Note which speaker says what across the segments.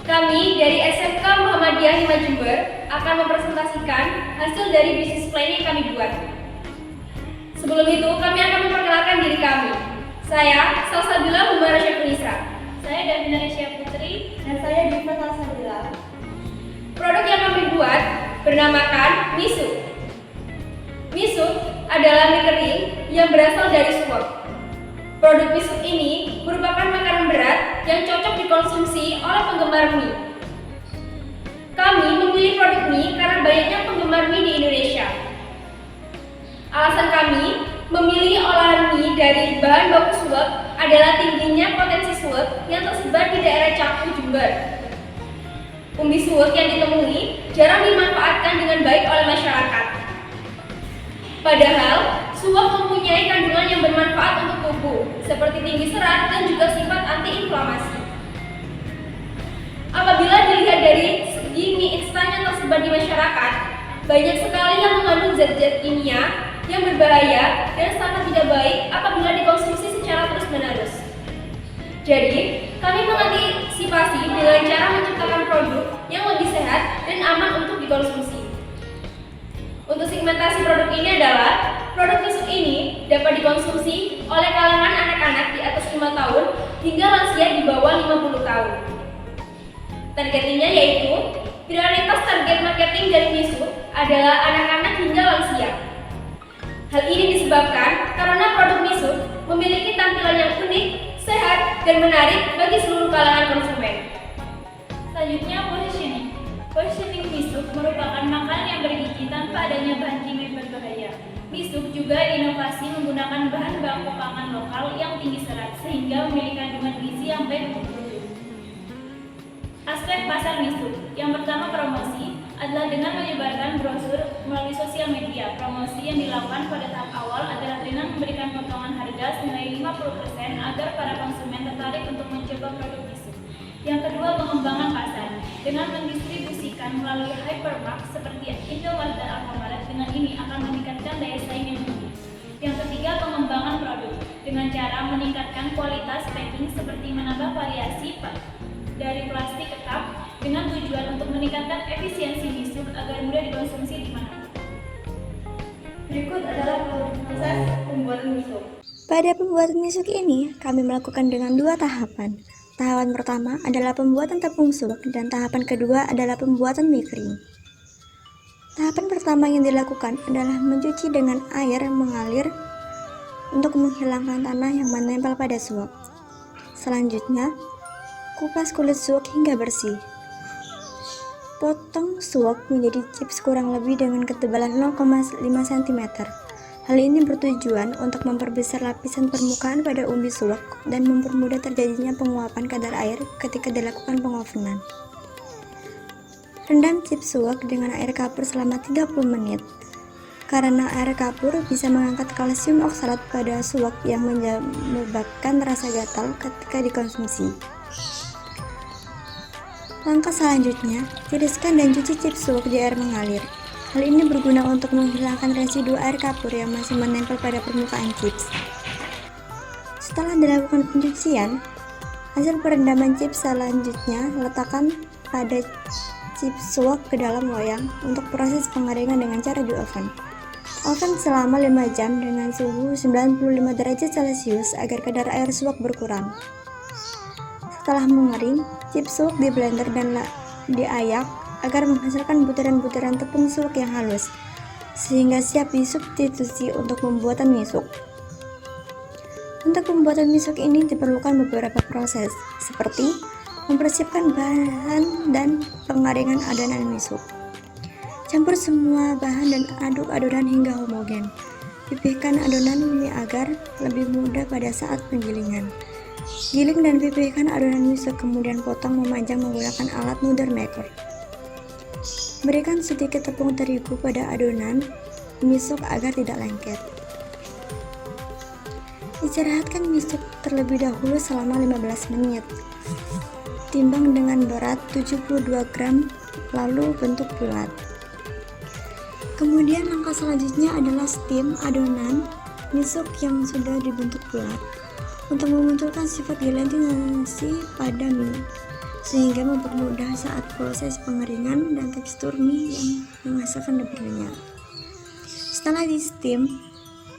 Speaker 1: Kami dari SMK Muhammadiyah 5 Jember akan mempresentasikan hasil dari bisnis plan yang kami buat. Sebelum itu, kami akan memperkenalkan diri kami. Saya Salsabila Humbara Syafunisa.
Speaker 2: Saya Davina Resya Putri.
Speaker 3: Dan saya Diva Salsabila.
Speaker 1: Produk yang kami buat bernamakan Miso. Miso adalah mie kering yang berasal dari suwak. Produk miso ini merupakan makanan berat yang cocok dikonsumsi oleh penggemar mie. Kami memilih produk mie karena banyaknya penggemar mie di Indonesia. Alasan kami memilih olahan mie dari bahan baku suwak adalah tingginya potensi suwak yang tersebar di daerah Capu, Jember. Umbi suwak yang ditemui jarang dimanfaatkan dengan baik oleh masyarakat. Padahal, suwak mempunyai kandungan yang bermanfaat untuk tubuh, seperti tinggi serat dan juga sifat antiinflamasi. Apabila dilihat dari segi mie instan yang tersebar di masyarakat, banyak sekali yang mengandung zat-zat kimia yang berbahaya dan sangat tidak baik apabila dikonsumsi secara terus-menerus. Jadi, kami mengantisipasi dengan cara menciptakan produk yang lebih sehat dan aman untuk dikonsumsi. Untuk segmentasi produk ini adalah produk miso ini dapat dikonsumsi oleh kalangan anak-anak di atas 5 tahun hingga lansia di bawah 50 tahun. Targetingnya yaitu prioritas target marketing dari miso adalah anak-anak hingga lansia. Hal ini disebabkan karena produk miso memiliki tampilan yang unik, sehat, dan menarik bagi seluruh kalangan konsumen.
Speaker 2: Selanjutnya, positioning. Positioning miso merupakan makanan yang bergizi tanpa adanya bahan kimia berbahaya. Miso juga diinovasi menggunakan bahan baku pangan lokal yang tinggi serat sehingga memiliki kandungan gizi yang baik untuk tubuh. Aspek pasar miso. Yang pertama, promosi adalah dengan menyebarkan brosur melalui sosial media. Promosi yang dilakukan pada tahap awal adalah dengan memberikan potongan harga senilai 50% agar para konsumen tertarik untuk mencoba produk miso. Yang kedua, pengembangan pasar. Dengan mendistribusikan melalui hypermarket seperti Indomaret dan Alfamart, dengan ini akan meningkatkan daya saing yang tinggi. Yang ketiga, pengembangan produk. Dengan cara meningkatkan kualitas packing seperti menambah variasi dari plastik ke cup dengan tujuan untuk meningkatkan efisiensi miso agar mudah dikonsumsi di mana.
Speaker 3: Berikut adalah proses pembuatan miso.
Speaker 4: Pada pembuatan miso ini, kami melakukan dengan 2 tahapan. Tahapan pertama adalah pembuatan tepung suwak dan tahapan kedua adalah pembuatan mie kering. Tahapan pertama yang dilakukan adalah mencuci dengan air mengalir untuk menghilangkan tanah yang menempel pada suwak. Selanjutnya, kupas kulit suwak hingga bersih. Potong suwak menjadi chips kurang lebih dengan ketebalan 0,5 cm. Hal ini bertujuan untuk memperbesar lapisan permukaan pada umbi suwak dan mempermudah terjadinya penguapan kadar air ketika dilakukan pengovenan. Rendam chips suwak dengan air kapur selama 30 menit. Karena air kapur bisa mengangkat kalsium oksalat pada suwak yang menyebabkan rasa gatal ketika dikonsumsi. Langkah selanjutnya, tiriskan dan cuci chips suwak di air mengalir. Hal ini berguna untuk menghilangkan residu air kapur yang masih menempel pada permukaan chips. Setelah dilakukan pencucian, hasil perendaman chips selanjutnya letakkan pada chips suwak ke dalam loyang untuk proses pengeringan dengan cara di oven. Oven selama 5 jam dengan suhu 95 derajat Celcius agar kadar air suwak berkurang. Setelah mengering, chips suwak di blender dan diayak agar menghasilkan butiran-butiran tepung suwak yang halus, sehingga siap disubstitusi untuk pembuatan miso. Untuk pembuatan miso ini diperlukan beberapa proses, seperti mempersiapkan bahan dan pengeringan adonan miso. Campur semua bahan dan aduk adonan hingga homogen. Pipihkan adonan mie agar lebih mudah pada saat penggilingan. Giling dan pipihkan adonan miso, kemudian potong memanjang menggunakan alat knuder maker. Berikan sedikit tepung terigu pada adonan miso agar tidak lengket. Istirahatkan miso terlebih dahulu selama 15 menit. Timbang dengan berat 72 gram, lalu bentuk bulat. Kemudian langkah selanjutnya adalah steam adonan miso yang sudah dibentuk bulat untuk memunculkan sifat gelatinasi pada mie. sehingga mempermudah saat proses pengeringan dan tekstur mie yang menghasilkan lebih renyah. Setelah di steam,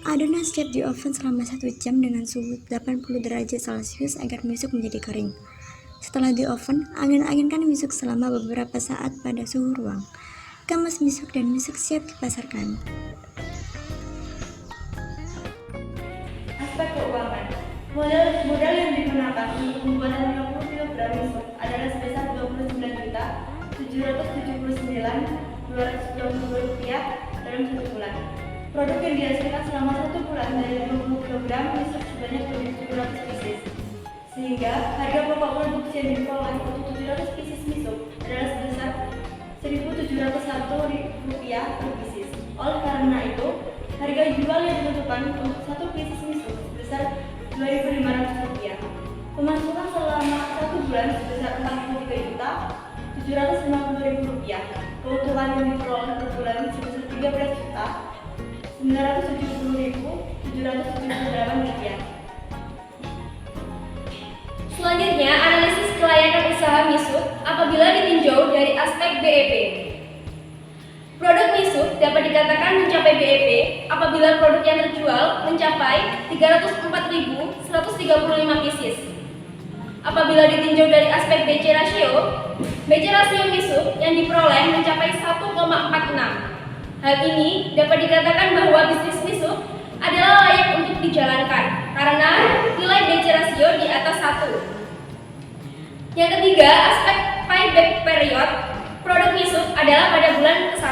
Speaker 4: adonan siap di oven selama 1 jam dengan suhu 80 derajat Celcius agar misuk menjadi kering. Setelah di oven, angin-anginkan misuk selama beberapa saat pada suhu ruang. Kemas misuk dan misuk siap dipasarkan.
Speaker 3: Aspek keuangan. Modal yang digunakan untuk pembuatan 50 kg misuk adalah sebesar Rp29.299 dalam 1 bulan. Produk yang dihasilkan selama 1 bulan dari 50 kg misuk sebanyak 700 pieces. Sehingga harga pokok produksi yang diperoleh untuk 700 pieces misuk adalah sebesar Rp1.701 per pieces. Oleh karena itu, harga jual yang ditentukan untuk 1 pieces misuk sebesar Rp2.500. Pemasukan selama 1 bulan sebesar Rp43.750.000. Keuntungan yang diperoleh per bulan sebesar Rp13.970.778.
Speaker 1: Selanjutnya, analisis kelayakan usaha misuk apabila ditinjau dari aspek BEP. Produk misuk dapat dikatakan mencapai BEP apabila produk yang terjual mencapai 304.135 pieces. Apabila ditinjau dari aspek BC rasio misuk yang diperoleh mencapai 1,46. Hal ini dapat dikatakan bahwa bisnis misuk adalah layak untuk dijalankan karena nilai BC rasio di atas 1. Yang ketiga, aspek payback period produk misuk adalah pada bulan ke-1.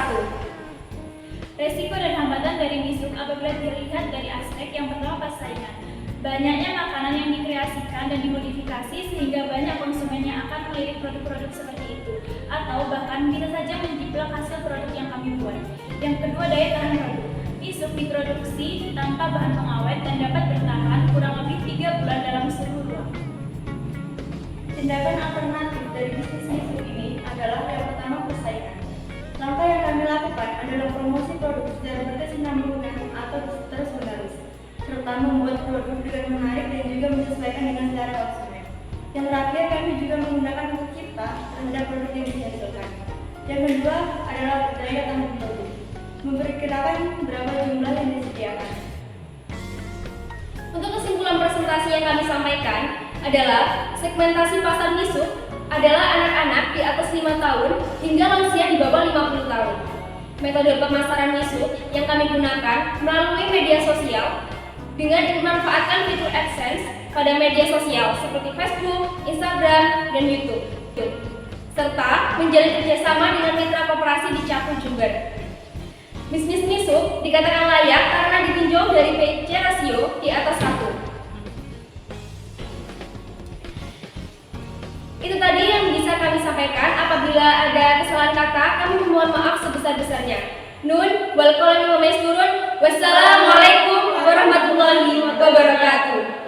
Speaker 2: Resiko dan hambatan dari misuk apabila dilihat dari aspek yang pertama persaingan. Banyaknya makanan yang dikreasikan dan dimodifikasi sehingga banyak konsumen yang akan melirik produk-produk seperti itu atau bahkan bisa saja menjiplak hasil produk yang kami buat. Yang kedua, daya tahan produk. Misuk diproduksi tanpa bahan pengawet dan dapat bertahan kurang lebih 3 bulan dalam suhu ruang.
Speaker 3: Tindakan alternatif dari bisnis misuk ini adalah yang pertama persaingan. Langkah yang kami lakukan adalah promosi produk secara berkesinambungan atau terus-menerus, serta membuat produk dengan menarik dan juga menyesuaikan dengan selera konsumen. Yang terakhir, kami juga menggunakan hak cipta terhadap produk yang dihasilkan. Yang kedua adalah daya tahan produk, memperkirakan berapa jumlah yang disediakan.
Speaker 1: Untuk kesimpulan presentasi yang kami sampaikan adalah segmentasi pasar misuk adalah anak-anak di atas 5 tahun hingga lansia di bawah 50 tahun. Metode pemasaran misuk yang kami gunakan melalui media sosial dengan memanfaatkan fitur AdSense pada media sosial seperti Facebook, Instagram, dan YouTube, serta menjalin kerjasama dengan mitra koperasi di Cakung, Jember. Bisnis misuk dikatakan layak karena ditinjau dari BC rasio di atas 1. Itu tadi yang bisa kami sampaikan. Apabila ada kesalahan kata, kami memohon maaf sebesar-besarnya. Nun, wal qalami wa maisturun. Wassalamualaikum warahmatullahi wabarakatuh.